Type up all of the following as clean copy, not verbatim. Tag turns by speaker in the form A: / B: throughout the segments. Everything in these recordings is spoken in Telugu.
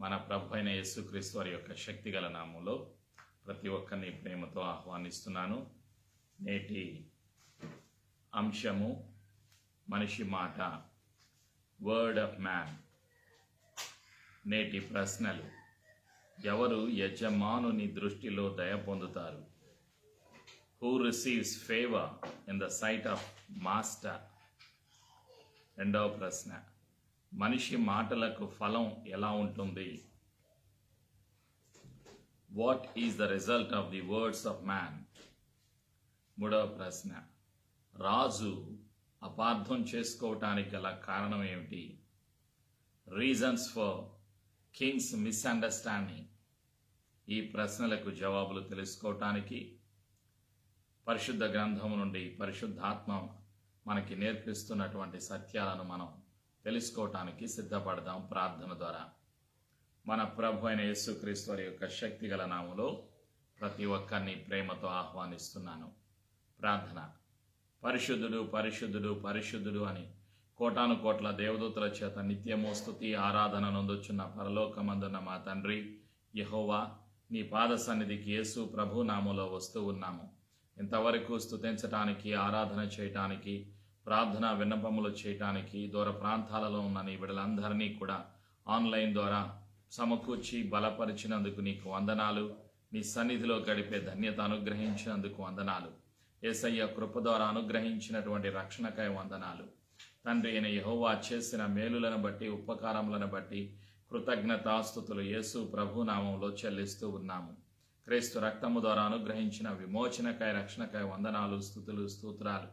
A: మన ప్రభు అయిన యేసుక్రీస్తు వారి యొక్క శక్తిగల నామంలో ప్రతి ఒక్కరిని ప్రేమతో ఆహ్వానిస్తున్నాను. నేటి అంశము మనిషి మాట, వర్డ్ ఆఫ్ మ్యాన్. నేటి ప్రశ్నలు: ఎవరు యజమానుని దృష్టిలో దయ పొందుతారు? Who receives favour in the sight of master? రెండవ ప్రశ్న: మనిషి మాటలకు ఫలం ఎలా ఉంటుంది? What is the result of the words of man? మూడవ ప్రశ్న: రాజు అపార్థం చేసుకోవటానికి గల కారణం ఏమిటి? Reasons for king's misunderstanding. ఈ ప్రశ్నలకు జవాబులు తెలుసుకోవటానికి పరిశుద్ధ గ్రంథం నుండి పరిశుద్ధాత్మ మనకి నేర్పిస్తున్నటువంటి సత్యాలను మనం తెలుసుకోవటానికి సిద్ధపడదాం. ప్రార్థన ద్వారా మన ప్రభు అయిన యేసుక్రీస్తు వారి యొక్క శక్తిగల నామములో ప్రతి ఒక్కరిని ప్రేమతో ఆహ్వానిస్తున్నాను. ప్రార్థన: పరిశుద్ధుడు పరిశుద్ధుడు పరిశుద్ధుడు అని కోటాను కోట్ల దేవదూతల చేత నిత్యము స్తుతి ఆరాధన నొందుచున్న పరలోకమందున్న మా తండ్రి యెహోవా, నీ పాద సన్నిధికి యేసు ప్రభు నామములో వస్తూ ఉన్నాము. ఇంతవరకు స్తుతించటానికి, ఆరాధన చేయటానికి, ప్రార్థన విన్నపములు చేయటానికి దూర ప్రాంతాలలో ఉన్న నీ బిడ్డలందరినీ కూడా ఆన్లైన్ ద్వారా సమకూర్చి బలపరిచినందుకు నీకు వందనాలు. నీ సన్నిధిలో గడిపే ధన్యత అనుగ్రహించినందుకు వందనాలు. యేసయ్య కృప ద్వారా అనుగ్రహించినటువంటి రక్షణకై వందనాలు. తండ్రి అయిన యెహోవా చేసిన మేలులను బట్టి, ఉపకారములను బట్టి కృతజ్ఞతాస్తుతులు యేసు ప్రభు నామంలో చెల్లిస్తూ ఉన్నాము. క్రీస్తు రక్తము ద్వారా అనుగ్రహించిన విమోచనకై, రక్షణకై వందనాలు, స్తుతులు, స్తోత్రాలు.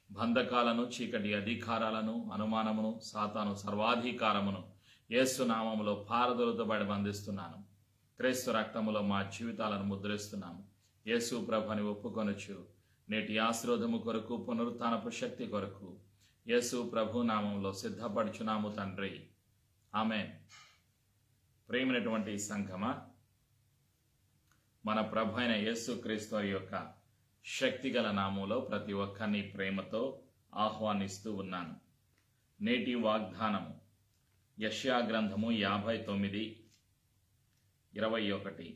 A: బంధకాలను, చీకటి అధికారాలను, అనుమానమును, సాతాను సర్వాధికారమును యేసు నామములో పారదొలుతబడి బంధిస్తున్నాను. క్రీస్తు రక్తములో మా జీవితాలను ముద్రిస్తున్నాము. యేసు ప్రభుని ఒప్పుకొనొచ్చు నేటి ఆశీర్వాదము కొరకు, పునరుత్థానపు శక్తి కొరకు యేసు ప్రభు నామంలో సిద్ధపడుచున్నాము తండ్రి. ఆమేన్. ప్రేమైనటువంటి సంఘమా, మన ప్రభు అయిన యేసుక్రీస్తు వారి యొక్క శక్తిగల నామంలో ప్రతి ఒక్కరిని ప్రేమతో ఆహ్వానిస్తూ ఉన్నాను. నేటి వాగ్దానము యెషయా గ్రంథము 59:21.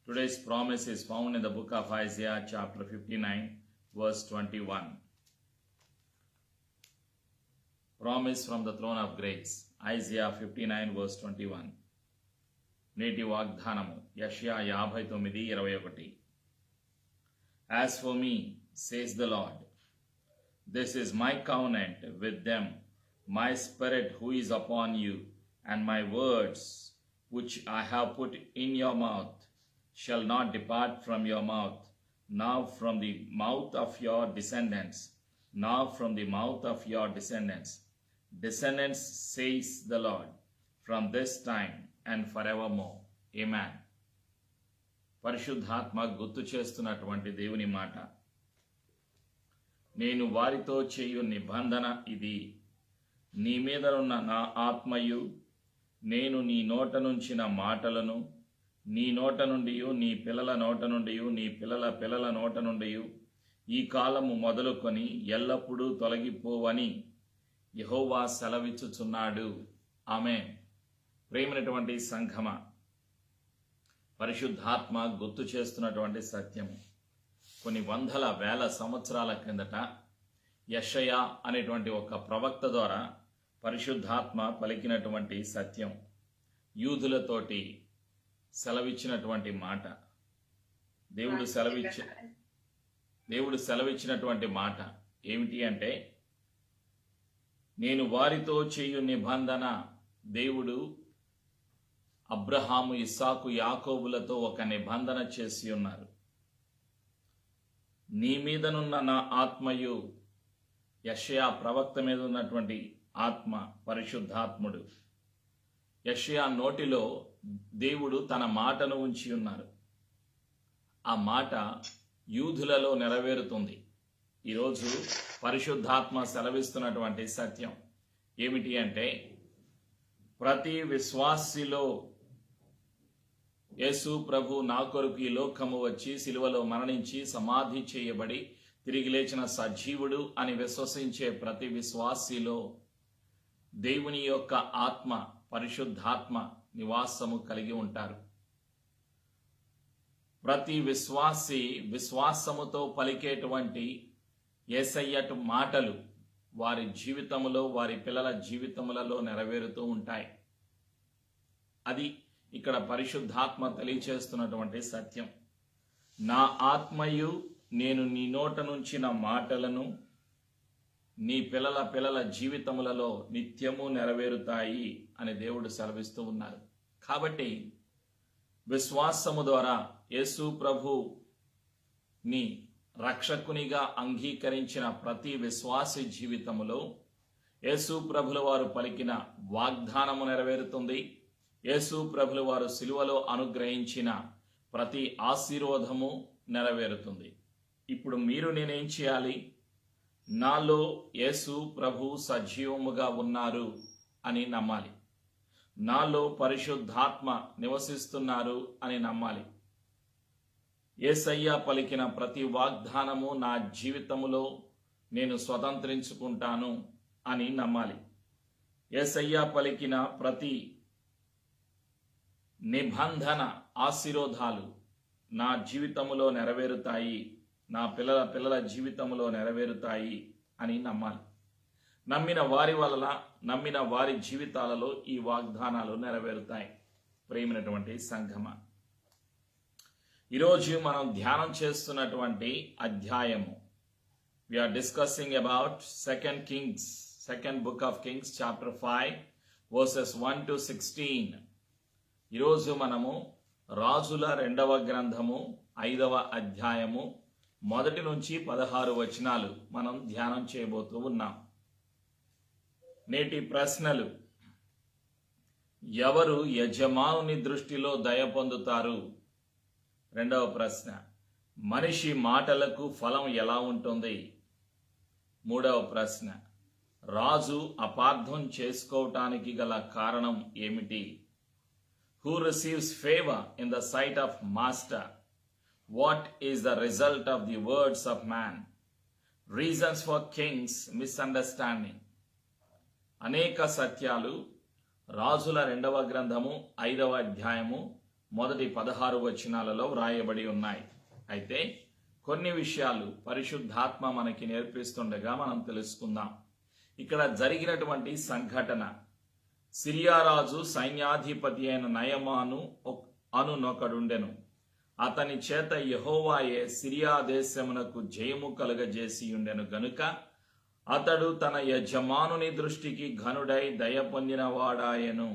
A: Today's promise is found in the book of Isaiah chapter 59 verse 21. Promise from the throne of grace, Isaiah 59 verse 21. నేటి వాగ్దానము యెషయా 59:21. As for me, says the Lord, this is my covenant with them, my spirit who is upon you, and my words which I have put in your mouth shall not depart from your mouth, now from the mouth of your descendants, now from the mouth of your descendants, says the Lord, from this time and forevermore. Amen. పరిశుద్ధాత్మ గుర్తు చేస్తున్నటువంటి దేవుని మాట: నేను వారితో చేయు నిబంధన ఇది, నీ మీదనున్న నా ఆత్మయు, నేను నీ నోట నుంచిన మాటలను నీ నోట నుండి, నీ పిల్లల నోట నుండి, నీ పిల్లల పిల్లల నోట నుండి ఈ కాలము మొదలుకొని ఎల్లప్పుడూ తొలగిపోవని యెహోవా సెలవిచ్చుచున్నాడు. ఆమేన్. ప్రేమైనటువంటి సంఘమా, పరిశుద్ధాత్మ గుర్తు చేస్తున్నటువంటి సత్యము కొన్ని వందల వేల సంవత్సరాల క్రిందట యెషయా అనేటువంటి ఒక ప్రవక్త ద్వారా పరిశుద్ధాత్మ పలికినటువంటి సత్యం, యూదులతోటి సెలవిచ్చినటువంటి మాట. దేవుడు సెలవిచ్చినటువంటి మాట ఏమిటి అంటే, నేను వారితో చేయు నిబంధన. దేవుడు అబ్రహాము, ఇస్సాకు, యాకోబులతో ఒక నిబంధన చేసి ఉన్నారు. నీ మీదనున్న నా ఆత్మయు, యెషయా ప్రవక్త మీద ఉన్నటువంటి ఆత్మ, పరిశుద్ధాత్ముడు. యెషయా నోటిలో దేవుడు తన మాటను ఉంచి ఉన్నారు. ఆ మాట యూదులలో నెరవేరుతుంది. ఈరోజు పరిశుద్ధాత్మ సెలవిస్తున్నటువంటి సత్యం ఏమిటి అంటే, ప్రతి విశ్వాసిలో యేసు ప్రభు నా కొరకు ఈ లోకము వచ్చి సిలువలో మరణించి సమాధి చేయబడి తిరిగి లేచిన సజీవుడు అని విశ్వసించే ప్రతి విశ్వాసిలో దేవుని యొక్క ఆత్మ, పరిశుద్ధాత్మ నివాసము కలిగి ఉంటారు. ప్రతి విశ్వాసి విశ్వాసముతో పలికేటువంటి యేసయ్య మాటలు వారి జీవితములో, వారి పిల్లల జీవితములలో నెరవేరుతూ ఉంటాయి. అది ఇక్కడ పరిశుద్ధాత్మ తెలియచేస్తున్నటువంటి సత్యం. నా ఆత్మయు నేను నీ నోట నుంచిన మాటలను నీ పిల్లల జీవితములలో నిత్యము నెరవేరుతాయి అని దేవుడు సెలవిస్తూ ఉన్నారు. కాబట్టి విశ్వాసము ద్వారా యేసు ప్రభుని రక్షకునిగా అంగీకరించిన ప్రతి విశ్వాసి జీవితములో యేసు ప్రభుల వారు పలికిన వాగ్దానము నెరవేరుతుంది. యేసు ప్రభుల వారు సిలువలో అనుగ్రహించిన ప్రతి ఆశీర్వాదము నెరవేరుతుంది. ఇప్పుడు నేనేం చేయాలి? నాలో యేసు ప్రభు సజీవముగా ఉన్నారు అని నమ్మాలి. నాలో పరిశుద్ధాత్మ నివసిస్తున్నారు అని నమ్మాలి. యేసయ్య పలికిన ప్రతి వాగ్దానము నా జీవితములో నేను స్వతంత్రించుకుంటాను అని నమ్మాలి. యేసయ్య పలికిన ప్రతి నిబంధన ఆశీర్వాదాలు నా జీవితములో నెరవేరుతాయి, నా పిల్లల జీవితంలో నెరవేరుతాయి అని నమ్మాలి. నమ్మిన వారి జీవితాలలో ఈ వాగ్దానాలు నెరవేరుతాయి. ప్రియమైనటువంటి సంఘమా, ఈరోజు మనం ధ్యానం చేస్తున్నటువంటి అధ్యాయము, we are discussing about second book of Kings chapter 5 verses 1 to 16. ఈరోజు మనము రాజుల 2వ గ్రంథము 5వ అధ్యాయము 1 నుంచి 16 వచనాలు మనం ధ్యానం చేయబోతూ ఉన్నాం. నేటి ప్రశ్నలు: ఎవరు యజమానుని దృష్టిలో దయ పొందుతారు? రెండవ ప్రశ్న: మనిషి మాటలకు ఫలం ఎలా ఉంటుంది? మూడవ ప్రశ్న: రాజు అపార్థం చేసుకోవటానికి గల కారణం ఏమిటి? Who receives favor in the sight of master? What is the result of the words of man? Reasons for kings misunderstanding. అనేక సత్యాలు రాజుల 2వ గ్రంథము 5వ అధ్యాయము 16 వచనాలలో వ్రాయబడి ఉన్నాయి. అయితే కొన్ని విషయాలు పరిశుద్ధాత్మ మనకి నేర్పిస్తుండగా మనం తెలుసుకుందాం. ఇక్కడ జరిగినటువంటి సంఘటన, సిరియా రాజు సైన్యాధిపతి అయిన నయమాను అనునొకడుండెను. అతని చేత యెహోవాయే సిరియా దేశమునకు జయము కలుగజేసి ఉండెను గనుక అతడు తన యజమానుని దృష్టికి ఘనుడై దయ పొందినవాడాయెను.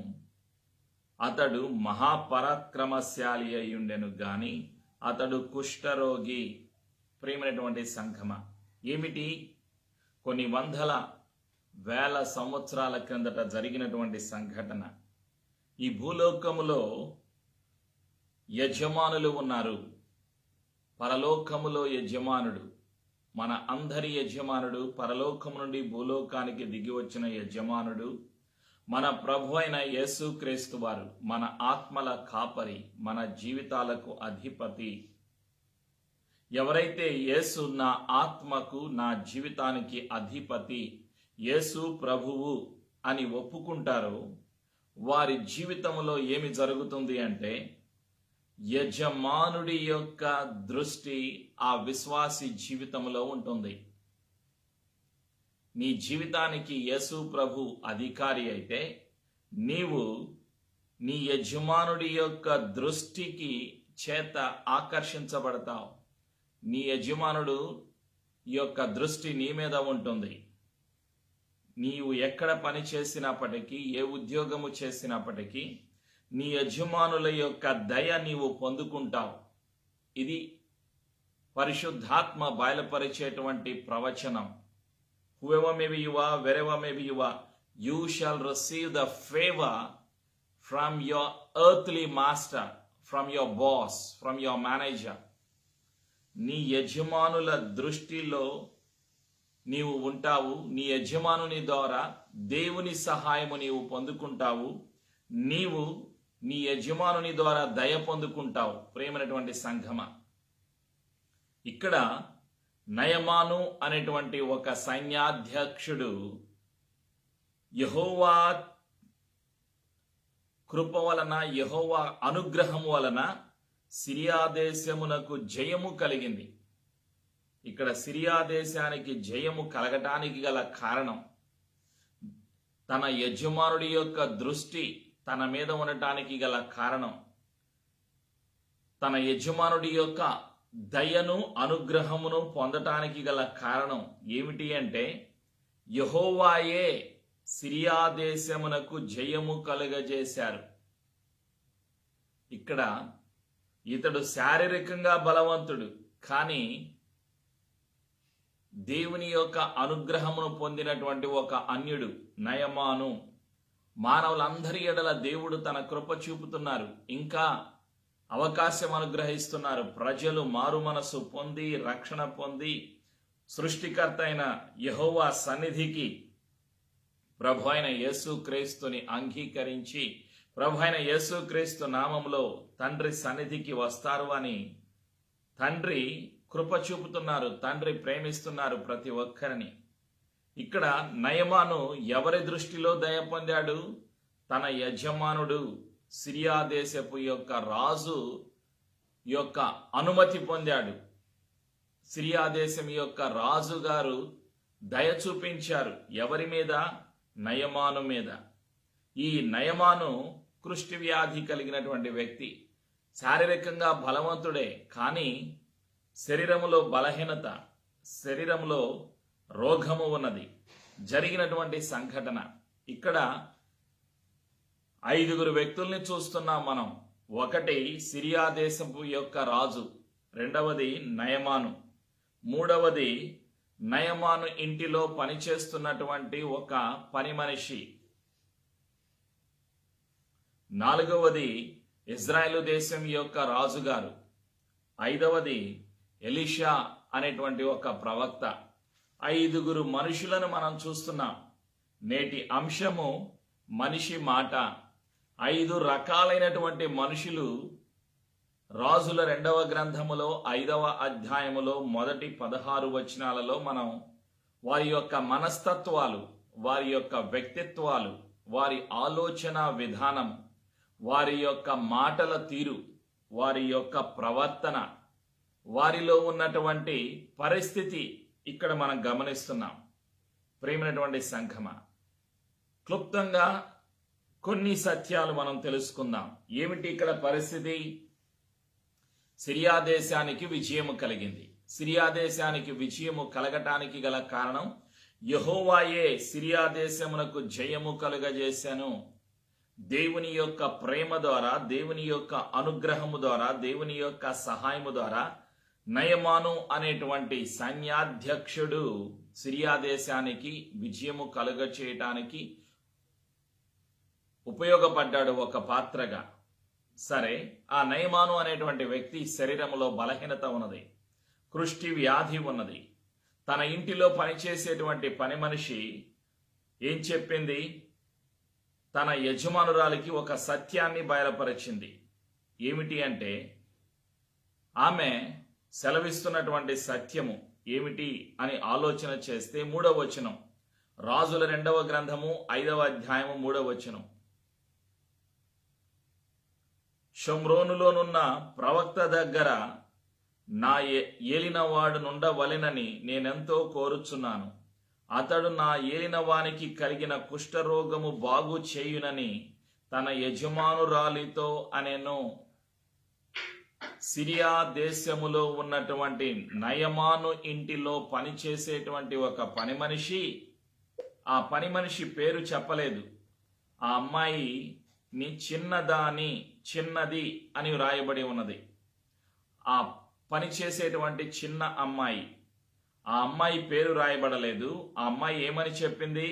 A: అతడు మహాపరాక్రమశాలి అయ్యుండెను గాని అతడు కుష్ఠరోగి. ప్రియమైనటువంటి సంఘమా, ఏమిటి? కొన్ని వేల సంవత్సరాల క్రిందట జరిగినటువంటి సంఘటన. ఈ భూలోకములో యజమానులు ఉన్నారు. పరలోకములో యజమానుడు, మన అందరి యజమానుడు, పరలోకము నుండి భూలోకానికి దిగి వచ్చిన యజమానుడు మన ప్రభు అయిన యేసుక్రీస్తు వారు, మన ఆత్మల కాపరి, మన జీవితాలకు అధిపతి. ఎవరైతే యేసు నా ఆత్మకు, నా జీవితానికి అధిపతి, యేసు ప్రభువు అని ఒప్పుకుంటారో వారి జీవితంలో ఏమి జరుగుతుంది అంటే, యజమానుడి యొక్క దృష్టి ఆ విశ్వాసి జీవితంలో ఉంటుంది. నీ జీవితానికి యేసు ప్రభు అధికారి అయితే నీవు నీ యజమానుడి యొక్క దృష్టికి చేత ఆకర్షించబడతావు. నీ యజమానుడు యొక్క దృష్టి నీ మీద ఉంటుంది. నీవు ఎక్కడ పని చేసినప్పటికీ, ఏ ఉద్యోగము చేసినప్పటికీ నీ యజమానుల యొక్క దయ నీవు పొందుకుంటావు. ఇది పరిశుద్ధాత్మ బయలుపరిచేటువంటి ప్రవచనం. Whoever may be you are, wherever may be you are, you shall receive the favor from your earthly master, from your boss, from your manager. నీ యజమానుల దృష్టిలో నీవు ఉంటావు. నీ యజమానుని ద్వారా దేవుని సహాయము నీవు పొందుకుంటావు. నీవు నీ యజమానుని ద్వారా దయ పొందుకుంటావు. ప్రేమైనటువంటి సంఘమా, ఇక్కడ నయమాను అనేటువంటి ఒక సైన్యాధ్యక్షుడు యెహోవా కృప వలన, యెహోవా అనుగ్రహం వలన సిరియా దేశమునకు జయము కలిగింది. ఇక్కడ సిరియా దేశానికి జయము కలగటానికి గల కారణం తన యజమానుడి యొక్క దృష్టి తన మీద ఉండటానికి గల కారణం తన యజమానుడి యొక్క దయను, అనుగ్రహమును పొందటానికి గల కారణం ఏమిటి అంటే యెహోవాయే సిరియా దేశమునకు జయము కలుగజేశారు. ఇక్కడ ఇతడు శారీరకంగా బలవంతుడు, కానీ దేవుని యొక్క అనుగ్రహమును పొందినటువంటి ఒక అన్యుడు నయమాను. మానవులందరి ఎడల దేవుడు తన కృప చూపుతున్నారు, ఇంకా అవకాశం అనుగ్రహిస్తున్నారు. ప్రజలు మారు మనసు పొంది, రక్షణ పొంది, సృష్టికర్త అయిన యెహోవా సన్నిధికి ప్రభు అయిన యేసుక్రీస్తుని అంగీకరించి ప్రభు అయిన యేసుక్రీస్తు నామములో తండ్రి సన్నిధికి వస్తారు అని తండ్రి కృప చూపుతున్నారు. తండ్రి ప్రేమిస్తున్నారు ప్రతి ఒక్కరిని. ఇక్కడ నయమాను ఎవరి దృష్టిలో దయ పొందాడు? తన యజమానుడు సిరియా దేశపు యొక్క రాజు యొక్క అనుమతి పొందాడు. సిరియా దేశం యొక్క రాజు గారు దయ చూపించారు. ఎవరి మీద? నయమాను మీద. ఈ నయమాను కుష్ఠి వ్యాధి కలిగినటువంటి వ్యక్తి, శారీరకంగా బలవంతుడే, కానీ శరీరములో బలహీనత, శరీరంలో రోగము ఉన్నది. జరిగినటువంటి సంఘటన ఇక్కడ 5 వ్యక్తుల్ని చూస్తున్నాం మనం. ఒకటి సిరియా దేశపు యొక్క రాజు, రెండవది నయమాను, మూడవది నయమాను ఇంటిలో పనిచేస్తున్నటువంటి ఒక పని మనిషి, నాలుగవది ఇజ్రాయేలు దేశం యొక్క రాజుగారు, ఐదవది ఎలీషా అనేటువంటి ఒక ప్రవక్త. 5 మనుషులను మనం చూస్తున్నాం. నేటి అంశము మనిషి మాట. 5 రకాలైనటువంటి మనుషులు రాజుల 2వ గ్రంథములో 5వ అధ్యాయములో మొదటి 16 వచనాలలో మనం వారి యొక్క మనస్తత్వాలు, వారి యొక్క వ్యక్తిత్వాలు, వారి ఆలోచన విధానం, వారి యొక్క మాటల తీరు, వారి యొక్క ప్రవర్తన, వారిలో ఉన్నటువంటి పరిస్థితి ఇక్కడ మనం గమనిస్తున్నాం. ప్రియమైనటువంటి సంఘమా, క్లుప్తంగా కొన్ని సత్యాలు మనం తెలుసుకుందాం. ఏమిటి ఇక్కడ పరిస్థితి? సిరియా దేశానికి విజయము కలిగింది. సిరియా దేశానికి విజయము కలగటానికి గల కారణం యెహోవాయే సిరియా దేశమునకు జయము కలుగజేశాను. దేవుని యొక్క ప్రేమ ద్వారా, దేవుని యొక్క అనుగ్రహము ద్వారా, దేవుని యొక్క సహాయము ద్వారా నయమాను అనేటువంటి సైన్యాధ్యక్షుడు సిరియా దేశానికి విజయము కలుగచేయటానికి ఉపయోగపడ్డాడు ఒక పాత్రగా. సరే, ఆ నయమాను అనేటువంటి వ్యక్తి శరీరంలో బలహీనత ఉన్నది, కుష్ఠి వ్యాధి ఉన్నది. తన ఇంటిలో పనిచేసేటువంటి పని మనిషి ఏం చెప్పింది? తన యజమానురాలికి ఒక సత్యాన్ని బయలుపరిచింది. ఏమిటి అంటే, ఆమె సెలవిస్తున్నటువంటి సత్యము ఏమిటి అని ఆలోచన చేస్తే 3వ వచనం, రాజుల 2వ గ్రంథము 5వ అధ్యాయము 3వ వచనం, షోమ్రోనులోనున్న ప్రవక్త దగ్గర నా ఏలినవాడు నుండవలెనని నేనెంతో కోరుచున్నాను. అతడు నా ఏలినవానికి కలిగిన కుష్ఠరోగము బాగు చేయునని తన యజమానురాలితో అనెను. సిరియా దేశములో ఉన్నటువంటి నయమాను ఇంటిలో పనిచేసేటువంటి ఒక పని మనిషి, ఆ పని మనిషి పేరు చెప్పలేదు. ఆ అమ్మాయి చిన్నది అని వ్రాయబడి ఉన్నది. ఆ పని చేసేటువంటి చిన్న అమ్మాయి, ఆ అమ్మాయి పేరు రాయబడలేదు. ఆ అమ్మాయి ఏమని చెప్పింది?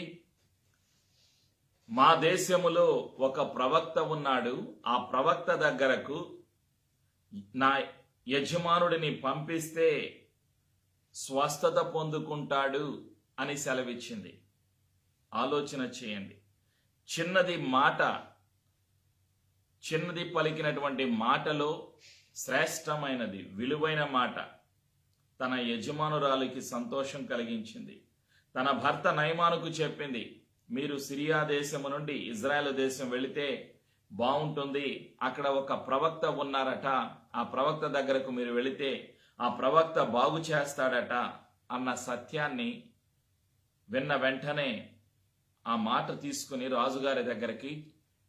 A: మా దేశములో ఒక ప్రవక్త ఉన్నాడు, ఆ ప్రవక్త దగ్గరకు నా యజమానుడిని పంపిస్తే స్వస్థత పొందుకుంటాడు అని సెలవిచ్చింది. ఆలోచన చేయండి. చిన్నది పలికినటువంటి మాటలో శ్రేష్టమైనది, విలువైన మాట తన యజమానురాలికి సంతోషం కలిగించింది. తన భర్త నయమానుకు చెప్పింది, మీరు సిరియా దేశము నుండి ఇజ్రాయెల్ దేశం వెళితే బాగుంటుంది, అక్కడ ఒక ప్రవక్త ఉన్నారట, ఆ ప్రవక్త దగ్గరకు మీరు వెళితే ఆ ప్రవక్త బాగు చేస్తాడట అన్న సత్యాన్ని విన్న వెంటనే ఆ మాట తీసుకుని రాజుగారి దగ్గరికి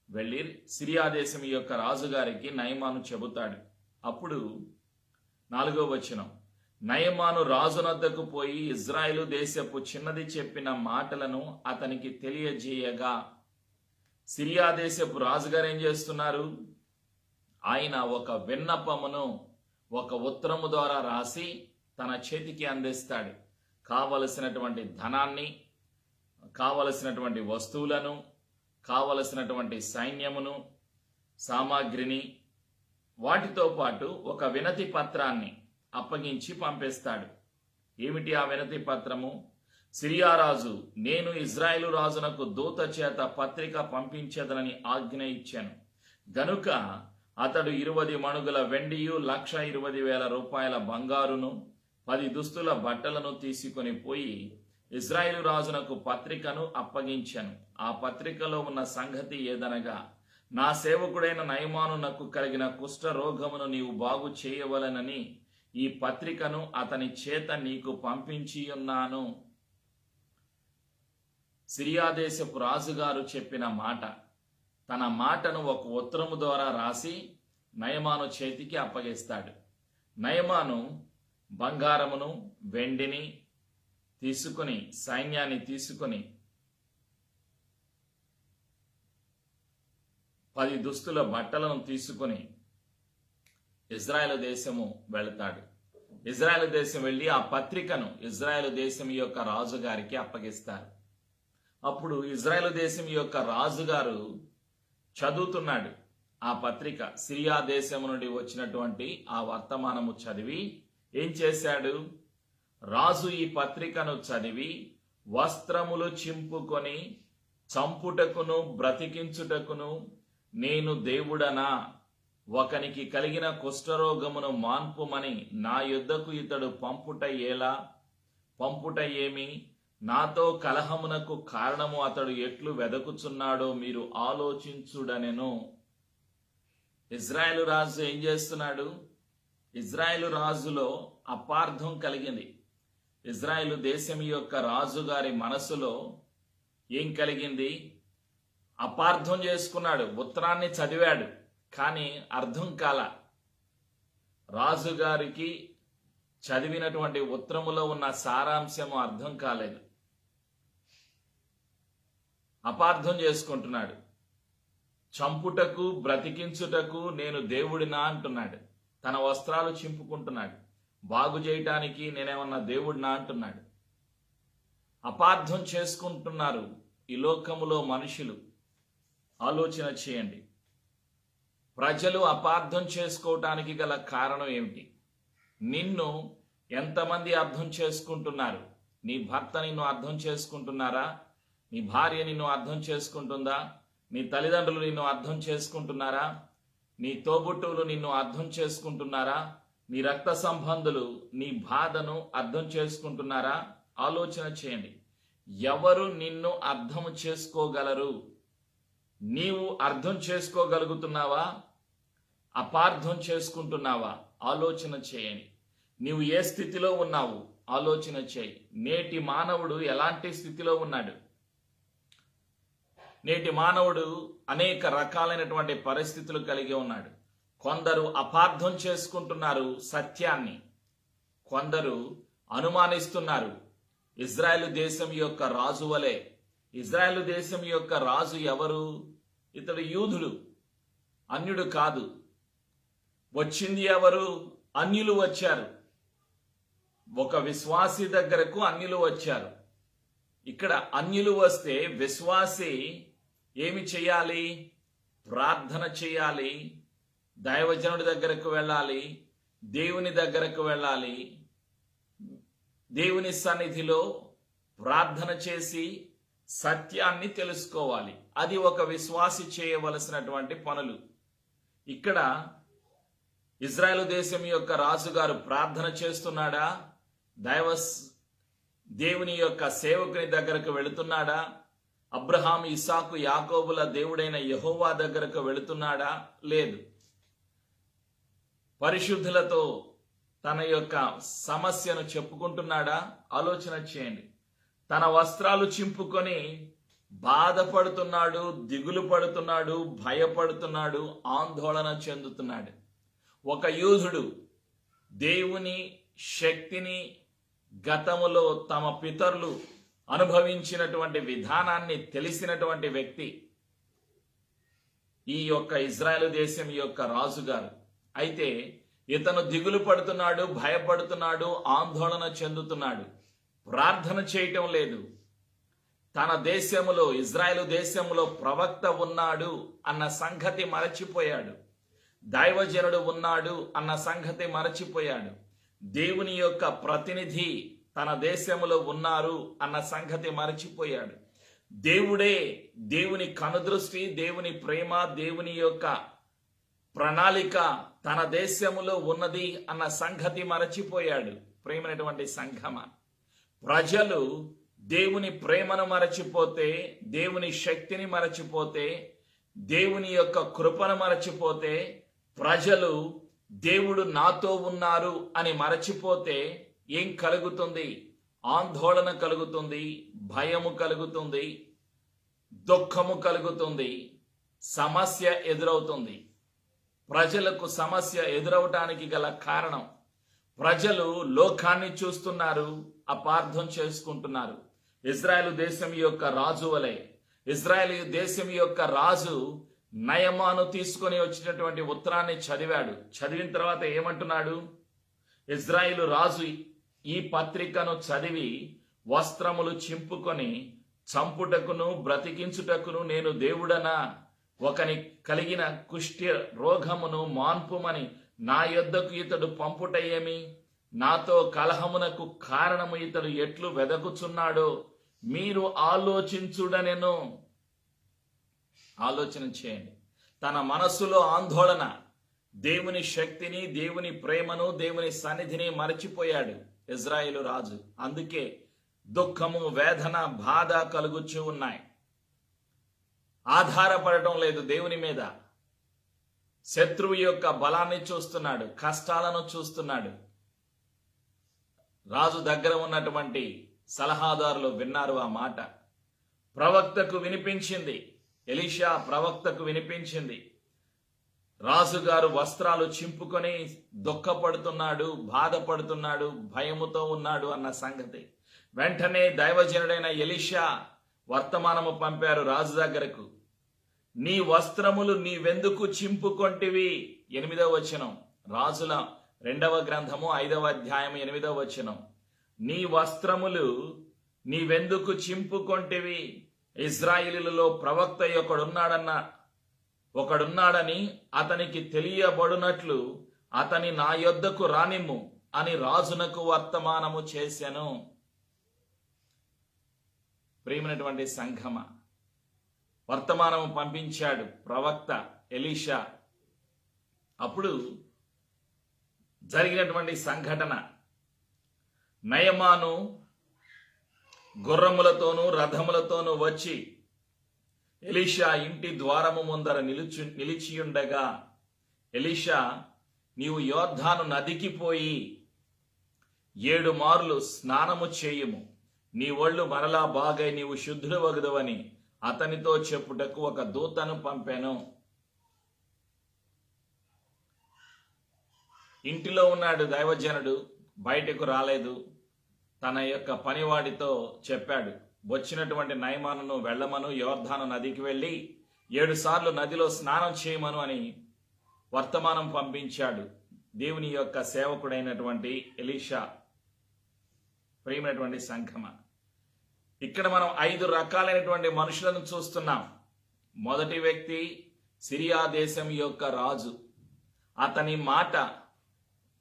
A: వెళ్ళి సిరియా దేశం యొక్క రాజుగారికి నయమాను చెబుతాడు. అప్పుడు 4వ వచనం, నయమాను రాజునద్దకు పోయి ఇజ్రాయేలు దేశపు చిన్నది చెప్పిన మాటలను అతనికి తెలియజేయగా, సిరియా దేశపు రాజుగారు ఏం చేస్తున్నారు? ఆయన ఒక విన్నపమును ఒక ఉత్తరము ద్వారా రాసి తన చేతికి అందిస్తాడు. కావలసినటువంటి ధనాన్ని, కావలసినటువంటి వస్తువులను, కావలసినటువంటి సైన్యమును, సామాగ్రిని, వాటితో పాటు ఒక వినతి పత్రాన్ని అప్పగించి పంపిస్తాడు. ఏమిటి ఆ వినతి పత్రము? సిరియా రాజు, నేను ఇజ్రాయేలు రాజునకు దూత చేత పత్రిక పంపించేదనని ఆజ్ఞ ఇచ్చాను గనుక అతడు 20 మణుగుల వెండియు 1,20,000 రూపాయల బంగారును 10 దుస్తుల బట్టలను తీసుకొని పోయి ఇజ్రాయేలు రాజునకు పత్రికను అప్పగించాను. ఆ పత్రికలో ఉన్న సంగతి ఏదనగా, నా సేవకుడైన నయమానునకు కలిగిన కుష్ఠ రోగమును నీవు బాగు చేయవలెనని ఈ పత్రికను అతని చేత నీకు పంపించి ఉన్నాను. సిరియా దేశపు రాజుగారు చెప్పిన మాట, తన మాటను ఒక ఉత్తరము ద్వారా రాసి నయమాను చేతికి అప్పగిస్తాడు. నయమాను బంగారమును వెండిని తీసుకుని, సైన్యాన్ని తీసుకుని 10 దుస్తుల బట్టలను తీసుకుని ఇజ్రాయెల్ దేశము వెళతాడు. ఇజ్రాయెల్ దేశం వెళ్ళి ఆ పత్రికను ఇజ్రాయెల్ దేశం యొక్క రాజుగారికి అప్పగిస్తారు. అప్పుడు ఇజ్రాయెల్ దేశం యొక్క రాజుగారు చదువుతున్నాడు ఆ పత్రిక. సిరియా దేశం నుండి వచ్చినటువంటి ఆ వర్తమానము చదివి ఏం చేశాడు? రాజు ఈ పత్రికను చదివి వస్త్రములు చింపుకొని చంపుటకును బ్రతికించుటకును నేను దేవుడనా? ఒకనికి కలిగిన కుష్ఠరోగమును మాన్పుమని నా యుద్ధకు ఇతడు పంపుట ఎలా? పంపుట ఏమి? నాతో కలహమునకు కారణము అతడు ఎట్లు వెదకుచున్నాడో మీరు ఆలోచించుడనెను. ఇజ్రాయేలు రాజు ఏం చేస్తున్నాడు? ఇజ్రాయేలు రాజులో అపార్థం కలిగింది. ఇజ్రాయేలు దేశం యొక్క రాజుగారి మనసులో ఏం కలిగింది? అపార్థం చేసుకున్నాడు. ఉత్తరాన్ని చదివాడు, కానీ అర్థం కాల. రాజుగారికి చదివినటువంటి ఉత్తరములో ఉన్న సారాంశము అర్థం కాలేదు. అపార్థం చేసుకుంటున్నాడు. చంపుటకు బ్రతికించుటకు నేను దేవుడినా అంటున్నాడు. తన వస్త్రాలు చింపుకుంటున్నాడు. బాగు చేయటానికి నేనేమన్నా దేవుడినా అంటున్నాడు. అపార్థం చేసుకుంటున్నారు ఈ లోకములో మనుషులు. ఆలోచన చేయండి. ప్రజలు అపార్థం చేసుకోవటానికి గల కారణం ఏమిటి? నిన్ను ఎంతమంది అర్థం చేసుకుంటున్నారు? నీ భర్త నిన్ను అర్థం చేసుకుంటున్నారా? నీ భార్య నిన్ను అర్థం చేసుకుంటుందా? నీ తల్లిదండ్రులు నిన్ను అర్థం చేసుకుంటున్నారా? నీ తోబుట్టువులు నిన్ను అర్థం చేసుకుంటున్నారా? నీ రక్త సంబంధులు నీ బాధను అర్థం చేసుకుంటున్నారా? ఆలోచన చేయండి. ఎవరు నిన్ను అర్థం చేసుకోగలరు? నీవు అర్థం చేసుకోగలుగుతున్నావా? అపార్థం చేసుకుంటున్నావా? ఆలోచన చేయండి. నీవు ఏ స్థితిలో ఉన్నావు? ఆలోచన చేయి. నేటి మానవుడు ఎలాంటి స్థితిలో ఉన్నాడు? నేటి మానవుడు అనేక రకాలైనటువంటి పరిస్థితులు కలిగి ఉన్నాడు. కొందరు అపార్థం చేసుకుంటున్నారు సత్యాన్ని, కొందరు అనుమానిస్తున్నారు. ఇజ్రాయెలు దేశం యొక్క రాజు వలె. ఇజ్రాయెలు దేశం యొక్క రాజు ఎవరు? ఇతడు యూదుడు, అన్యుడు కాదు. వచ్చింది ఎవరు? అన్యులు వచ్చారు. ఒక విశ్వాసి దగ్గరకు అన్యులు వచ్చారు. ఇక్కడ అన్యులు వస్తే విశ్వాసి ఏమి చేయాలి? ప్రార్థన చేయాలి, దైవజనుడి దగ్గరకు వెళ్ళాలి, దేవుని దగ్గరకు వెళ్ళాలి, దేవుని సన్నిధిలో ప్రార్థన చేసి సత్యాన్ని తెలుసుకోవాలి. అది ఒక విశ్వాసి చేయవలసినటువంటి పనులు. ఇక్కడ ఇజ్రాయెలు దేశం యొక్క రాజుగారు ప్రార్థన చేస్తున్నాడా? దేవుని యొక్క సేవకుని దగ్గరకు వెళుతున్నాడా? అబ్రహాం, ఇస్సాకు, యాకోబుల దేవుడైన యెహోవా దగ్గరకు వెళుతున్నాడా? లేదు. పరిశుద్ధులతో తన యొక్క సమస్యను చెప్పుకుంటున్నాడా? ఆలోచన చేయండి. తన వస్త్రాలు చింపుకొని బాధపడుతున్నాడు, దిగులు పడుతున్నాడు, భయపడుతున్నాడు, ఆందోళన చెందుతున్నాడు. ఒక యూదుడు దేవుని శక్తిని గతములో తమ పితరులు అనుభవించినటువంటి విధానాన్ని తెలిసినటువంటి వ్యక్తి ఈ యొక్క ఇజ్రాయెల్ దేశం యొక్క రాజుగారు. అయితే ఇతను దిగులు పడుతున్నాడు, భయపడుతున్నాడు, ఆందోళన చెందుతున్నాడు, ప్రార్థన చేయటం లేదు. తన దేశములో, ఇజ్రాయెల్ దేశములో ప్రవక్త ఉన్నాడు అన్న సంగతి మరచిపోయాడు. దైవజనుడు ఉన్నాడు అన్న సంగతి మరచిపోయాడు. దేవుని యొక్క ప్రతినిధి తన దేశములో ఉన్నారు అన్న సంగతి మరచిపోయాడు. దేవుడే, దేవుని కనుదృష్టి, దేవుని ప్రేమ, దేవుని యొక్క ప్రణాళిక తన దేశములో ఉన్నది అన్న సంగతి మరచిపోయాడు. ప్రేమైనటువంటి సంఘమ, ప్రజలు దేవుని ప్రేమను మరచిపోతే, దేవుని శక్తిని మరచిపోతే, దేవుని యొక్క కృపను మరచిపోతే, ప్రజలు దేవుడు నాతో ఉన్నారు అని మరచిపోతే ఏం కలుగుతుంది? ఆందోళన కలుగుతుంది, భయము కలుగుతుంది, దుఃఖము కలుగుతుంది, సమస్య ఎదురవుతుంది. ప్రజలకు సమస్య ఎదురవటానికి గల కారణం, ప్రజలు లోకాన్ని చూస్తున్నారు, అపార్థం చేసుకుంటున్నారు. ఇజ్రాయెల్ దేశం యొక్క రాజు వలె, ఇజ్రాయెల్ దేశం యొక్క రాజు నయమాను తీసుకొని వచ్చినటువంటి ఉత్తరాన్ని చదివాడు. చదివిన తర్వాత ఏమంటున్నాడు? ఇజ్రాయిలు రాజు ఈ పత్రికను చదివి వస్త్రములు చింపుకొని చంపుటకును బ్రతికించుటకును నేను దేవుడనా? ఒకని కలిగిన కుష్ఠ రోగమును మాన్పుమని నా యొద్దకు ఇతడు పంపుట ఏమి? నాతో కలహమునకు కారణము ఇతడు ఎట్లు వెదకుచున్నాడో మీరు ఆలోచించుడనెను. ఆలోచన చేయండి. తన మనస్సులో ఆందోళన, దేవుని శక్తిని, దేవుని ప్రేమను, దేవుని సన్నిధిని మరచిపోయాడు ఇజ్రాయేలు రాజు. అందుకే దుఃఖము, వేదన, బాధ కలుగుచూ ఉన్నాయి. ఆధారపడటం లేదు దేవుని మీద. శత్రువు యొక్క బలాన్ని చూస్తున్నాడు, కష్టాలను చూస్తున్నాడు. రాజు దగ్గర ఉన్నటువంటి సలహాదారులు విన్నారు ఆ మాట. ప్రవక్తకు వినిపించింది, ఎలీషా ప్రవక్తకు వినిపించింది. రాజుగారు వస్త్రాలు చింపుకొని దుఃఖపడుతున్నాడు, బాధపడుతున్నాడు, భయముతో ఉన్నాడు అన్న సంగతి. వెంటనే దైవజనుడైన ఎలీషా వర్తమానము పంపారు రాజు దగ్గరకు. నీ వస్త్రములు నీవెందుకు చింపుకొంటివి? 8వ వచనం, రాజుల 2వ గ్రంథము 5వ అధ్యాయం 8వ వచనం. నీ వస్త్రములు నీవెందుకు చింపుకొంటివి? ఇజ్రాయిలీలలో ప్రవక్త ఒకడున్నాడని అతనికి తెలియబడునట్లు అతని నా యొద్దకు రానిమ్ము అని రాజునకు వర్తమానము చేసెను. ప్రియమైనటువంటి సంఘమ, వర్తమానము పంపించాడు ప్రవక్త ఎలీషా. అప్పుడు జరిగినటువంటి సంఘటన, నయమాను గుర్రములతోనూ రథములతోనూ వచ్చి ఎలీషా ఇంటి ద్వారము ముందర నిలిచియుండగా, ఎలీషా, నీవు యోర్దాను నదికి పోయి 7 మార్లు స్నానము చేయుము, నీ ఒళ్ళు మరలా బాగై నీవు శుద్ధుడు వగదువని అతనితో చెప్పుటకు ఒక దూతను పంపాను. ఇంటిలో ఉన్నాడు దైవజనుడు, బయటకు రాలేదు. తన యొక్క పనివాడితో చెప్పాడు, వచ్చినటువంటి నయమానును వెళ్ళమను, యోర్దాను నదికి వెళ్ళి 7 సార్లు నదిలో స్నానం చేయమను అని వర్తమానం పంపించాడు దేవుని యొక్క సేవకుడైనటువంటి ఎలీషా. ప్రియమైనటువంటి సంఘమ, ఇక్కడ మనం 5 రకాలైనటువంటి మనుషులను చూస్తున్నాం. మొదటి వ్యక్తి సిరియా దేశం యొక్క రాజు. అతని మాట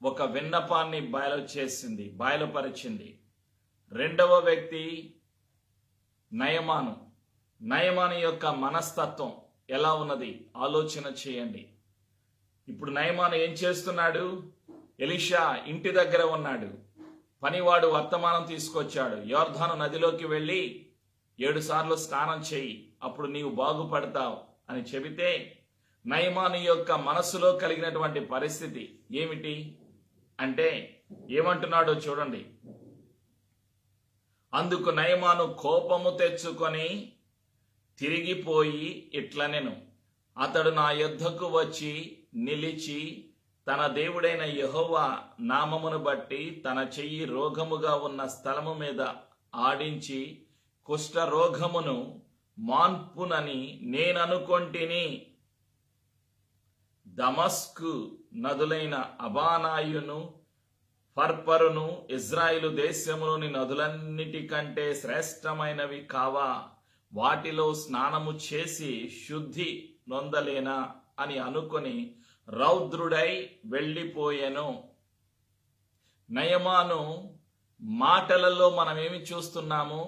A: ఒక విన్నపాన్ని బయలుపరిచింది. రెండవ వ్యక్తి నయమాను. నయమాను యొక్క మనస్తత్వం ఎలా ఉన్నది ఆలోచన చేయండి. ఇప్పుడు నయమాను ఏం చేస్తున్నాడు? ఎలీషా ఇంటి దగ్గర ఉన్నాడు. పనివాడు వర్తమానం తీసుకొచ్చాడు. యోర్దాను నదిలోకి వెళ్ళి 7 సార్లు స్నానం చేయి, అప్పుడు నీవు బాగుపడతావు అని చెబితే నయమాను యొక్క మనస్సులో కలిగినటువంటి పరిస్థితి ఏమిటి అంటే ఏమంటున్నాడో చూడండి. అందుకు నయమాను కోపము తెచ్చుకొని తిరిగిపోయి ఇట్లనెను, అతడు నా యొద్దకు వచ్చి నిలిచి తన దేవుడైన యెహోవా నామమును బట్టి తన చెయ్యి రోగముగా ఉన్న స్థలము మీద ఆడించి కుష్ఠరోగమును మాన్పునని నేననుకొంటిని. దమస్కు నదులైన అబానాయును ఫర్పరును ఇజ్రాయిలు దేశములోని నదులన్నిటికంటే శ్రేష్టమైనవి కావా? వాటిలో స్నానము చేసి శుద్ధి నొందలేనా అని అనుకొని రౌద్రుడై వెళ్ళిపోయెను. నయమాను మాటలలో మనం ఏమి చూస్తున్నాము?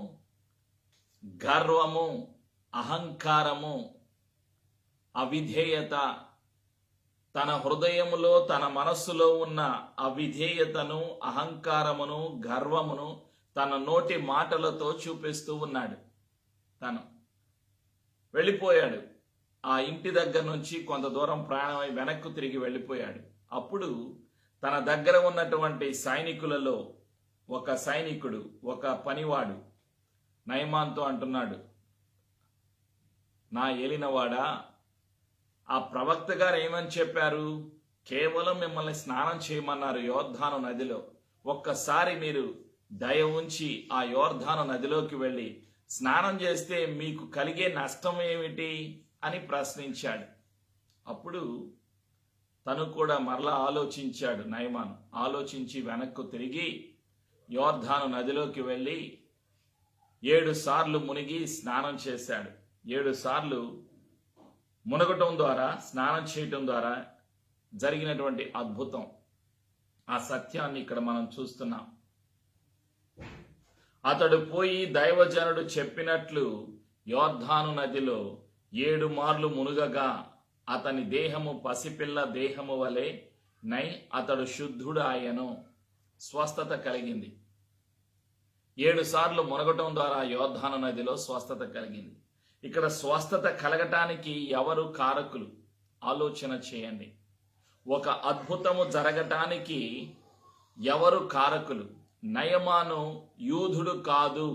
A: గర్వము, అహంకారము, అవిధేయత. తన హృదయములో తన మనస్సులో ఉన్న అవిధేయతను, అహంకారమును, గర్వమును తన నోటి మాటలతో చూపిస్తూ ఉన్నాడు. తను వెళ్ళిపోయాడు. ఆ ఇంటి దగ్గర నుంచి కొంత దూరం ప్రయాణమై వెనక్కు తిరిగి వెళ్ళిపోయాడు. అప్పుడు తన దగ్గర ఉన్నటువంటి సైనికులలో ఒక సైనికుడు, ఒక పనివాడు నయమాన్తో అంటున్నాడు, నా ఏలినవాడా, ఆ ప్రవక్త గారు ఏమని చెప్పారు? కేవలం మిమ్మల్ని స్నానం చేయమన్నారు యోర్దాను నదిలో. ఒక్కసారి మీరు దయ ఉంచి ఆ యోర్దాను నదిలోకి వెళ్ళి స్నానం చేస్తే మీకు కలిగే నష్టం ఏమిటి అని ప్రశ్నించాడు. అప్పుడు తను కూడా మరలా ఆలోచించాడు. నయమాను ఆలోచించి వెనక్కు తిరిగి యోర్దాను నదిలోకి వెళ్ళి 7 సార్లు మునిగి స్నానం చేశాడు. 7 సార్లు మునగటం ద్వారా, స్నానం చేయటం ద్వారా జరిగినటువంటి అద్భుతం, ఆ సత్యాన్ని ఇక్కడ మనం చూస్తున్నాం. అతడు పోయి దైవజనుడు చెప్పినట్లు యోర్దాను నదిలో 7 మార్లు మునుగగా అతని దేహము పసిపిల్ల దేహము వలె నై అతడు శుద్ధుడు ఆయను. స్వస్థత కలిగింది. 7 సార్లు మునగటం ద్వారా యోర్దాను నదిలో స్వస్థత కలిగింది. ఇక్కడ స్వస్థత కలగటానికి ఎవరు కారకులు? ఆలోచన చేయండి. ఒక అద్భుతము జరగటానికి ఎవరు కారకులు? నయమాను యూదుడు కాదు,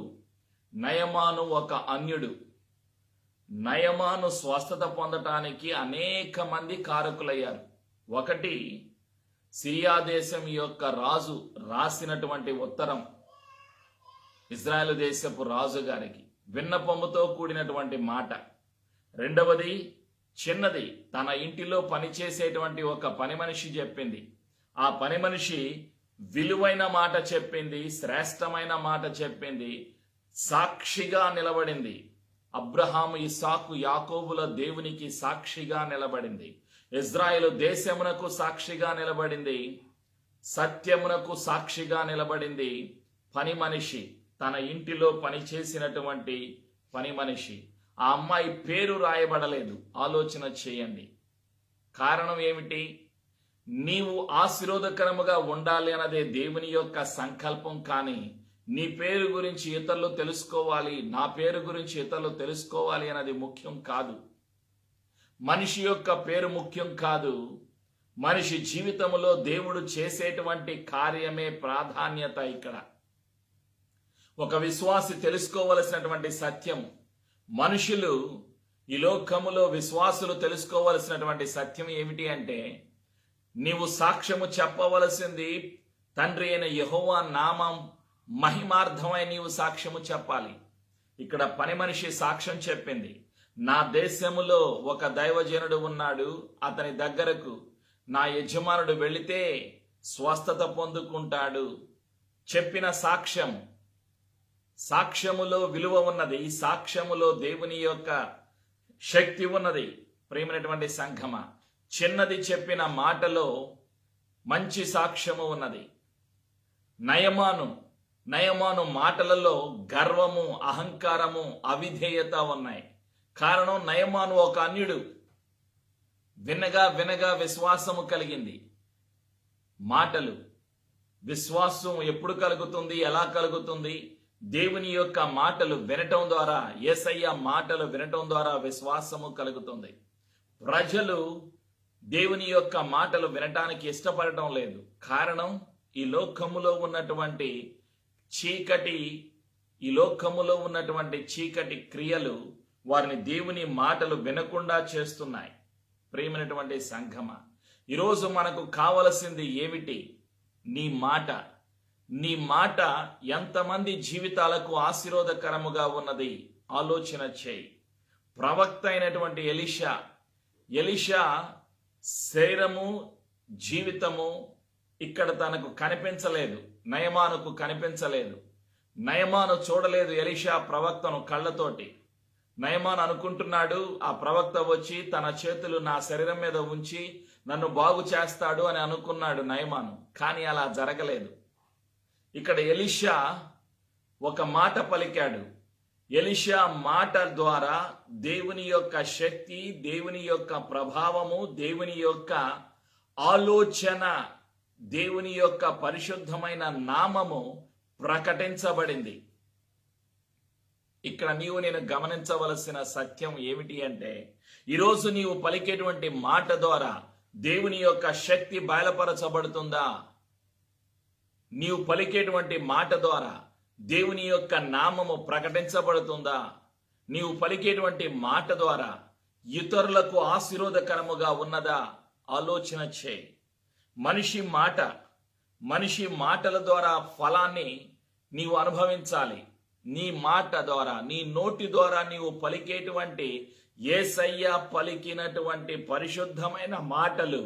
A: నయమాను ఒక అన్యుడు. నయమాను స్వస్థత పొందటానికి అనేక మంది కారకులయ్యారు. ఒకటి, సిరియా దేశం యొక్క రాజు రాసినటువంటి ఉత్తరం ఇజ్రాయెల్ దేశపు రాజు గారికి విన్నపముతో కూడినటువంటి మాట. రెండవది, చిన్నది, తన ఇంటిలో పనిచేసేటువంటి ఒక పని మనిషి చెప్పింది. ఆ పని మనిషి విలువైన మాట చెప్పింది, శ్రేష్టమైన మాట చెప్పింది, సాక్షిగా నిలబడింది. అబ్రహాము, ఇస్సాకు, యాకోబుల దేవునికి సాక్షిగా నిలబడింది. ఇజ్రాయేలు దేశమునకు సాక్షిగా నిలబడింది. సత్యమునకు సాక్షిగా నిలబడింది. పని మనిషి, తన ఇంటిలో పనిచేసినటువంటి పని మనిషి. ఆ అమ్మాయి పేరు రాయబడలేదు. ఆలోచన చేయండి. కారణం ఏమిటి? నీవు ఆశీర్వాదకరముగా ఉండాలి అన్నదే దేవుని యొక్క సంకల్పం. కానీ నీ పేరు గురించి ఇతరులు తెలుసుకోవాలి, నా పేరు గురించి ఇతరులు తెలుసుకోవాలి అన్నది ముఖ్యం కాదు. మనిషి యొక్క పేరు ముఖ్యం కాదు. మనిషి జీవితంలో దేవుడు చేసేటువంటి కార్యమే ప్రాధాన్యత. ఇక్కడ ఒక విశ్వాసి తెలుసుకోవలసినటువంటి సత్యం, మనుషులు ఈ లోకములో విశ్వాసులు తెలుసుకోవలసినటువంటి సత్యం ఏమిటి అంటే, నీవు సాక్ష్యము చెప్పవలసింది తండ్రి అయిన యెహోవా నామం మహిమార్థమై నీవు సాక్ష్యము చెప్పాలి. ఇక్కడ పని మనిషి సాక్ష్యం చెప్పింది, నా దేశములో ఒక దైవజనుడు ఉన్నాడు, అతని దగ్గరకు నా యజమానుడు వెళితే స్వస్థత పొందుకుంటాడు. చెప్పిన సాక్ష్యం, సాక్ష్యములో విలువ ఉన్నది. ఈ సాక్ష్యములో దేవుని యొక్క శక్తి ఉన్నది. ప్రియమైనటువంటి సంఘమ, చిన్నది చెప్పిన మాటలో మంచి సాక్ష్యము ఉన్నది. నయమాను మాటలలో గర్వము, అహంకారము, అవిధేయత ఉన్నాయి. కారణం, నయమాను ఒక అన్యుడు. వినగా వినగా విశ్వాసము కలిగింది. మాటలు, విశ్వాసం ఎప్పుడు కలుగుతుంది, ఎలా కలుగుతుంది? దేవుని యొక్క మాటలు వినటం ద్వారా, యేసయ్య మాటలు వినటం ద్వారా విశ్వాసము కలుగుతుంది. ప్రజలు దేవుని యొక్క మాటలు వినటానికి ఇష్టపడటం లేదు. కారణం, ఈ లోకములో ఉన్నటువంటి చీకటి క్రియలు వారిని దేవుని మాటలు వినకుండా చేస్తున్నాయి. ప్రియమైనటువంటి సంఘమా, ఈరోజు మనకు కావలసింది ఏమిటి? నీ మాట ఎంతమంది జీవితాలకు ఆశీర్వాదకరముగా ఉన్నది ఆలోచన చేయి. ప్రవక్త అయినటువంటి ఎలీషా శరీరము, జీవితము ఇక్కడ తనకు కనిపించలేదు, నయమానుకు కనిపించలేదు. నయమాను చూడలేదు ఎలీషా ప్రవక్తను కళ్ళతోటి. నయమాను అనుకుంటున్నాడు, ఆ ప్రవక్త వచ్చి తన చేతులు నా శరీరం మీద ఉంచి నన్ను బాగు చేస్తాడు అని అనుకున్నాడు నయమాను. కానీ అలా జరగలేదు. ఇక్కడ ఎలీషా ఒక మాట పలికాడు. ఎలీషా మాట ద్వారా దేవుని యొక్క శక్తి, దేవుని యొక్క ప్రభావము, దేవుని యొక్క ఆలోచన, దేవుని యొక్క పరిశుద్ధమైన నామము ప్రకటించబడింది. ఇక్కడ నేను గమనించవలసిన సత్యం ఏమిటి అంటే, ఈరోజు నీవు పలికేటువంటి మాట ద్వారా దేవుని యొక్క శక్తి బయలుపరచబడుతుందా? నీవు పలికేటువంటి మాట ద్వారా దేవుని యొక్క నామము ప్రకటించబడుతుందా? నీవు పలికేటువంటి మాట ద్వారా ఇతరులకు ఆశీర్వాదకరముగా ఉన్నదా? ఆలోచన చేయి. మనిషి మాటల ద్వారా ఫలాన్ని నీవు అనుభవించాలి. నీ మాట ద్వారా, నీ నోటి ద్వారా నీవు పలికేటువంటి యేసయ్య పలికినటువంటి పరిశుద్ధమైన మాటలు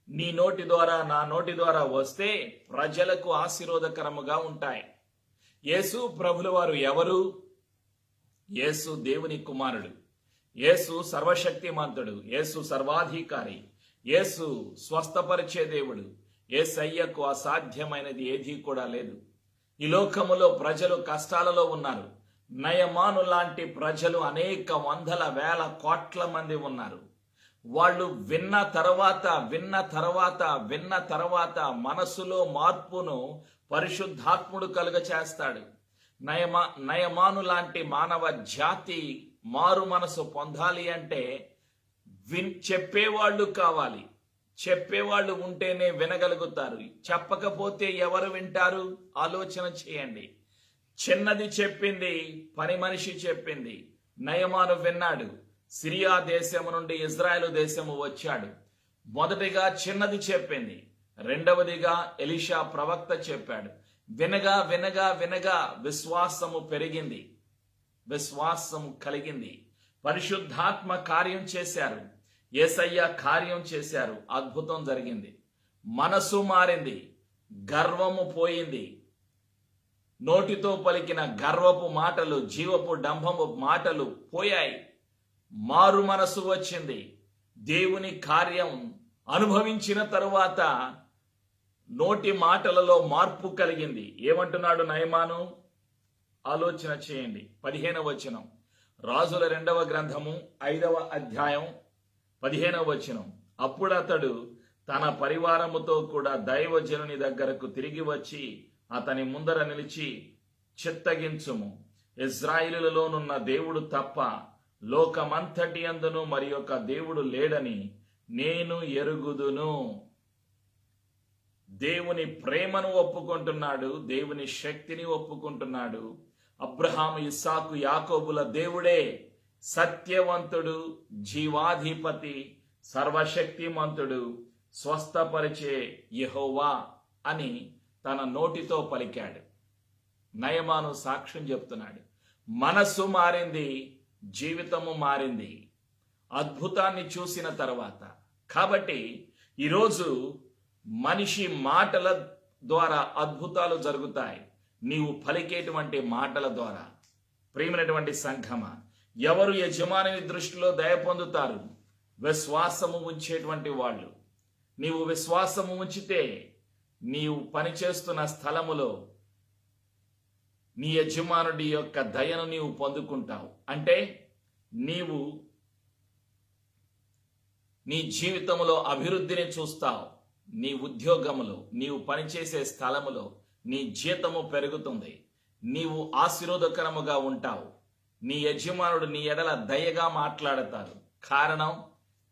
A: నీ నోటి ద్వారా, నా నోటి ద్వారా వస్తే ప్రజలకు ఆశీర్వాదకరముగా ఉంటాయి. యేసు ప్రభుల వారు ఎవరు? యేసు దేవుని కుమారుడు, యేసు సర్వశక్తిమంతుడు, యేసు సర్వాధికారి, యేసు స్వస్థపరిచే దేవుడు. యేసయ్యకు అసాధ్యమైనది ఏదీ కూడా లేదు. ఈ లోకములో ప్రజలు కష్టాలలో ఉన్నారు. నయమాను లాంటి ప్రజలు అనేక వందల వేల కోట్ల మంది ఉన్నారు. వాళ్ళు విన్న తర్వాత మనసులో మార్పును పరిశుద్ధాత్ముడు కలుగచేస్తాడు. నయమాను లాంటి మానవ జాతి మారు మనసు పొందాలి అంటే చెప్పేవాళ్ళు కావాలి. చెప్పేవాళ్ళు ఉంటేనే వినగలుగుతారు. చెప్పకపోతే ఎవరు వింటారు? ఆలోచన చేయండి. చిన్నది చెప్పింది, పని మనిషి చెప్పింది. నయమాను విన్నాడు. సిరియా దేశము నుండి ఇజ్రాయెలు దేశము వచ్చాడు. మొదటిగా చిన్నది చెప్పింది, రెండవదిగా ఎలీషా ప్రవక్త చెప్పాడు. వినగా విశ్వాసము పెరిగింది, విశ్వాసము కలిగింది. పరిశుద్ధాత్మ కార్యం చేశారు, యేసయ్య కార్యం చేశారు. అద్భుతం జరిగింది. మనసు మారింది, గర్వము పోయింది. నోటితో పలికిన గర్వపు మాటలు, జీవపు డంభము మాటలు పోయాయి. మారు మనసు వచ్చింది. దేవుని కార్యం అనుభవించిన తరువాత నోటి మాటలలో మార్పు కలిగింది. ఏమంటున్నాడు నయమాను? ఆలోచన చేయండి. 15వ వచనం, రాజుల 2వ గ్రంథము 5వ అధ్యాయం 15వ వచనం. అప్పుడు అతడు తన పరివారముతో కూడా దైవజనుని దగ్గరకు తిరిగి వచ్చి అతని ముందర నిలిచి, చిత్తగించుము, ఇజ్రాయిలులోనున్న దేవుడు తప్ప లోకమంతటి అందును మరి ఒక దేవుడు లేడని నేను ఎరుగుదును. దేవుని ప్రేమను ఒప్పుకుంటున్నాడు, దేవుని శక్తిని ఒప్పుకుంటున్నాడు. అబ్రహాము, ఇస్సాకు, యాకోబుల దేవుడే సత్యవంతుడు, జీవాధిపతి, సర్వశక్తిమంతుడు, స్వస్థపరిచే యెహోవా అని తన నోటితో పలికాడు. నయమాను సాక్ష్యం చెప్తున్నాడు. మనస్సు మారింది, జీవితము మారింది అద్భుతాన్ని చూసిన తర్వాత. కాబట్టి ఈరోజు మనిషి మాటల ద్వారా అద్భుతాలు జరుగుతాయి, నీవు పలికేటువంటి మాటల ద్వారా. ప్రియమైనటువంటి సంఘమా, ఎవరు యజమాని దృష్టిలో దయ పొందుతారు? విశ్వాసము ఉంచేటువంటి వాళ్ళు. నీవు విశ్వాసము ఉంచితే నీవు పనిచేస్తున్న స్థలములో నీ యజమానుడి యొక్క దయను నీవు పొందుకుంటావు. అంటే నీవు నీ జీవితంలో అభివృద్ధిని చూస్తావు. నీ ఉద్యోగములో, నీవు పనిచేసే స్థలములో నీ జీతము పెరుగుతుంది. నీవు ఆశీర్వాదకరముగా ఉంటావు. నీ యజమానుడు నీ ఎడల దయగా మాట్లాడతారు. కారణం,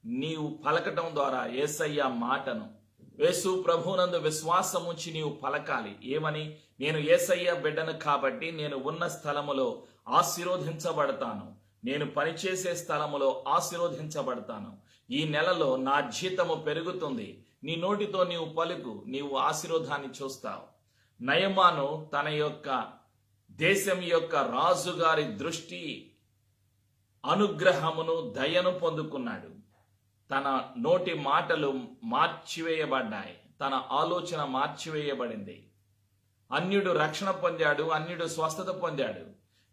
A: నీవు పలకటం ద్వారా యేసయ్య మాటను, యేసు ప్రభువునందు విశ్వాసం ఉంచి నీవు పలకాలి. ఏమని? నేను యేసయ్య బిడ్డను కాబట్టి నేను ఉన్న స్థలములో ఆశీర్వదించబడతాను, నేను పనిచేసే స్థలములో ఆశీర్వదించబడతాను, ఈ నెలలో నా జీతము పెరుగుతుంది. నీ నోటితో నీవు పలుకు, నీవు ఆశీర్వాదాన్ని చూస్తావు. నయమాను తన యొక్క దేశం యొక్క రాజుగారి దృష్టి అనుగ్రహమును దయను పొందుకున్నాడు. తన నోటి మాటలు మార్చివేయబడ్డాయి, తన ఆలోచన మార్చివేయబడింది. అన్యుడు రక్షణ పొందాడు, అన్యుడు స్వస్థత పొందాడు.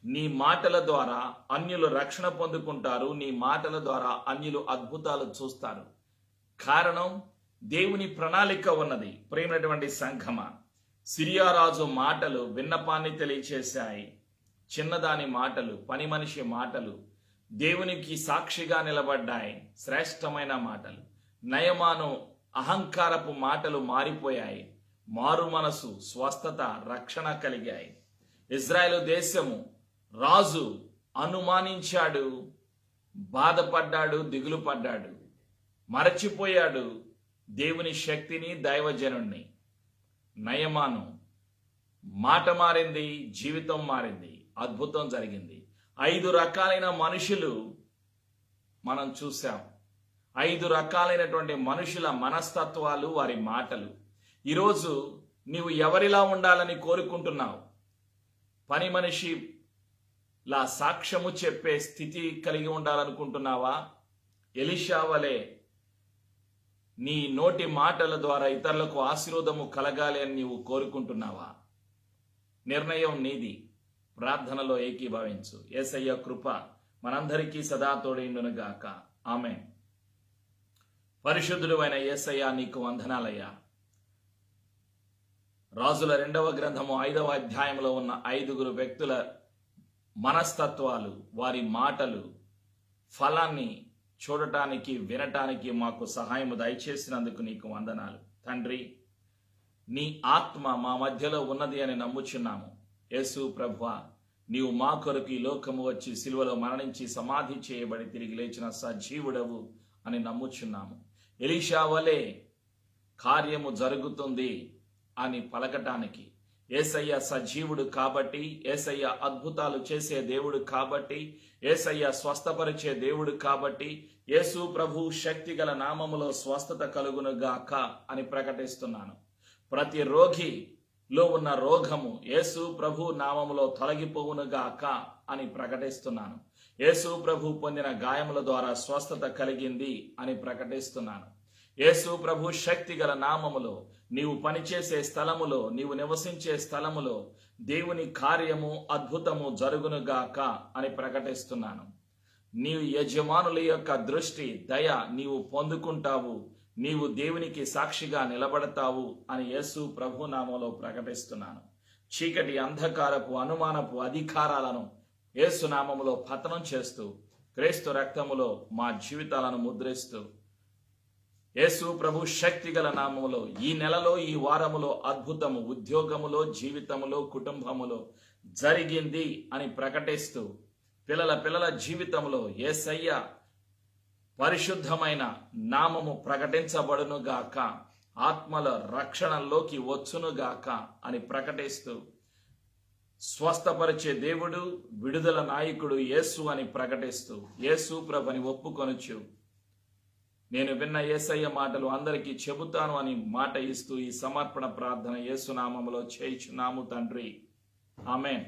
A: నీ మాటల ద్వారా అన్యులు రక్షణ పొందుకుంటారు, నీ మాటల ద్వారా అన్యులు అద్భుతాలు చూస్తారు. కారణం, దేవుని ప్రణాళిక ఉన్నది. ప్రేమైనటువంటి సంఘమ, సిరియా రాజు మాటలు విన్నపాన్ని తెలియచేశాయి. చిన్నదాని మాటలు, పని మనిషి మాటలు దేవునికి సాక్షిగా నిలబడ్డాయి. శ్రేష్టమైన మాటలు. నయమాను అహంకారపు మాటలు మారిపోయాయి. మారు మనసు, స్వస్థత, రక్షణ కలిగాయి. ఇజ్రాయేలు దేశము రాజు అనుమానించాడు, బాధపడ్డాడు, దిగులు పడ్డాడు, మరచిపోయాడు దేవుని శక్తిని, దైవజనుణ్ణి. నయమాను మాట మారింది, జీవితం మారింది, అద్భుతం జరిగింది. 5 రకాలైన మనుషులు మనం చూసాం. 5 రకాలైనటువంటి మనుషుల మనస్తత్వాలు, వారి మాటలు. ఈరోజు నీవు ఎవరిలా ఉండాలని కోరుకుంటున్నావు? పని మనిషిలా సాక్ష్యము చెప్పే స్థితి కలిగి ఉండాలనుకుంటున్నావా? ఎలీషా వలె నీ నోటి మాటల ద్వారా ఇతరులకు ఆశీర్వాదము కలగాలి అని నీవు కోరుకుంటున్నావా? నిర్ణయం నీది. ప్రార్థనలో ఏకీభవించు. యేసయ్య కృప మనందరికీ సదా తోడైండునుగాక. ఆమేన్. పరిశుద్ధుడు అయిన యేసయ్య, నీకు వందనాలయ్యా. రాజుల 2వ గ్రంథము 5వ అధ్యాయంలో ఉన్న 5 వ్యక్తుల మనస్తత్వాలు, వారి మాటలు, ఫలాన్ని చూడటానికి, వినటానికి మాకు సహాయము దయచేసినందుకు నీకు వందనాలు తండ్రి. నీ ఆత్మ మా మధ్యలో ఉన్నది అని నమ్ముచున్నాము. యేసు ప్రభువా, నీవు మా కొరకు ఈ లోకము వచ్చి సిలువలో మరణించి సమాధి చేయబడి తిరిగి లేచిన సజీవుడవు అని నమ్ముచున్నాము. ఎలీషా వలె కార్యము జరుగుతుంది అని పలకటానికి, యేసయ్య సజీవుడు కాబట్టి, యేసయ్య అద్భుతాలు చేసే దేవుడు కాబట్టి, యేసయ్య స్వస్థపరిచే దేవుడు కాబట్టి, యేసు ప్రభు శక్తి గల నామములో స్వస్థత కలుగునుగాక అని ప్రకటిస్తున్నాను. ప్రతి రోగిలో ఉన్న రోగము యేసు ప్రభు నామములో తొలగిపోవునుగాక అని ప్రకటిస్తున్నాను. యేసు ప్రభు పొందిన గాయముల ద్వారా స్వస్థత కలిగింది అని ప్రకటిస్తున్నాను. యేసు ప్రభు శక్తి గల నామములో నీవు పనిచేసే స్థలములో, నీవు నివసించే స్థలములో దేవుని కార్యము, అద్భుతము జరుగునుగాక అని ప్రకటిస్తున్నాను. నీవు యజమానుల యొక్క దృష్టి, దయ నీవు పొందుకుంటావు, నీవు దేవునికి సాక్షిగా నిలబడతావు అని యేసు ప్రభు నామములో ప్రకటిస్తున్నాను. చీకటి, అంధకారపు, అనుమానపు అధికారాలను యేసు నామములో పతనం చేస్తూ, క్రీస్తు రక్తములో మా జీవితాలను ముద్రిస్తూ, యేసు ప్రభు శక్తి గల నామములో ఈ నెలలో, ఈ వారములో అద్భుతము ఉద్యోగములో, జీవితములో, కుటుంబములో జరిగింది అని ప్రకటిస్తూ, పిల్లల జీవితంలో యేసయ్య పరిశుద్ధమైన నామము ప్రకటించబడునుగాక, ఆత్మల రక్షణలోకి వచ్చునుగాక అని ప్రకటిస్తూ, స్వస్థపరిచే దేవుడు, విడుదల నాయకుడు యేసు అని ప్రకటిస్తూ, యేసు ప్రభుని ఒప్పుకొనుచు, నేను విన్న యేసయ్య మాటలు అందరికీ చెబుతాను అని మాట ఇస్తూ ఈ సమర్పణ ప్రార్థన యేసు నామములో చేయుచున్నాము తండ్రి. ఆమేన్.